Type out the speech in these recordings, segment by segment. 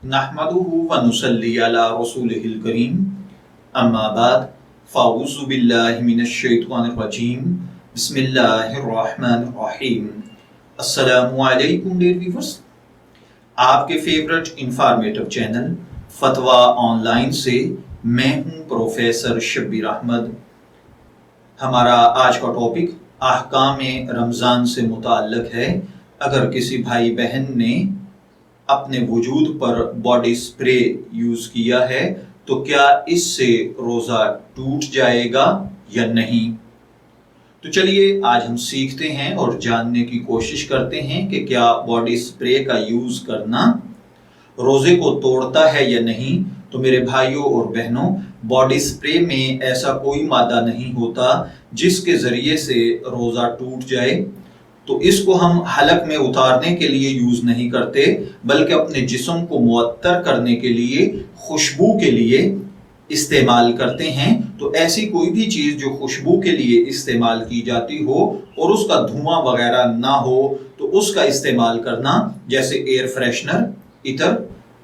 नहमदुहु व नुसल्ली अला रसूलिहिल करीम अम्मा बाद फ़अऊज़ु बिल्लाहि मिनश शैतानिर रजीम बिस्मिल्लाहिर रहमानिर रहीम। अस्सलामु अलैकुम डियर व्यूअर्स, आपके फेवरेट इंफॉर्मेटिव चैनल फतवा ऑनलाइन से मैं हूं प्रोफेसर शब्बीर अहमद। हमारा आज का टॉपिक अहकाम रमज़ान से मुताल्लिक़ है। अगर किसी भाई बहन ने अपने वजूद पर बॉडी स्प्रे यूज़ किया है तो क्या इससे रोज़ा टूट जाएगा या नहीं? तो चलिए आज हम सीखते हैं और जानने की कोशिश करते हैं कि क्या बॉडी स्प्रे का यूज़ करना रोज़े को तोड़ता है या नहीं। तो मेरे भाइयों और बहनों, बॉडी स्प्रे में ऐसा कोई मादा नहीं होता जिसके ज़रिए से रोज़ा टूट जाए। तो इसको हम हलक में उतारने के लिए यूज़ नहीं करते, बल्कि अपने जिस्म को मुअत्तर करने के लिए, खुशबू के लिए इस्तेमाल करते हैं। तो ऐसी कोई भी चीज़ जो खुशबू के लिए इस्तेमाल की जाती हो और उसका धुआं वगैरह ना हो तो उसका इस्तेमाल करना, जैसे एयर फ्रेशनर, इतर,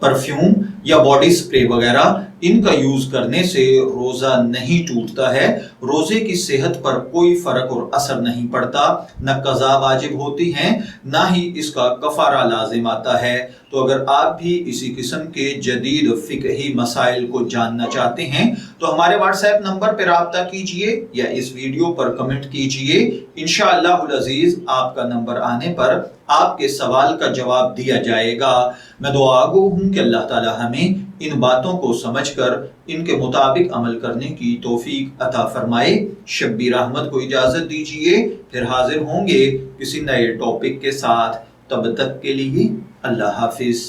परफ्यूम या बॉडी स्प्रे वगैरह, इनका यूज करने से रोजा नहीं टूटता है। रोजे की सेहत पर कोई फर्क और असर नहीं पड़ता, न कज़ा वाजिब होती है, ना ही इसका कफारा लाजिम आता है। तो अगर आप भी इसी किस्म के जदीद फिकही मसाइल को जानना चाहते हैं तो हमारे व्हाट्सएप नंबर पर राब्ता कीजिए या इस वीडियो पर कमेंट कीजिए। इंशाअल्लाहुल अज़ीज़ आपका नंबर आने पर आपके सवाल का जवाब दिया जाएगा। मैं दुआगो हूँ कि अल्लाह ताला हमें इन बातों को समझकर इनके मुताबिक अमल करने की तौफीक अता फरमाए। शब्बीर अहमद को इजाज़त दीजिए, फिर हाजिर होंगे किसी नए टॉपिक के साथ। तब तक के लिए अल्लाह हाफिज।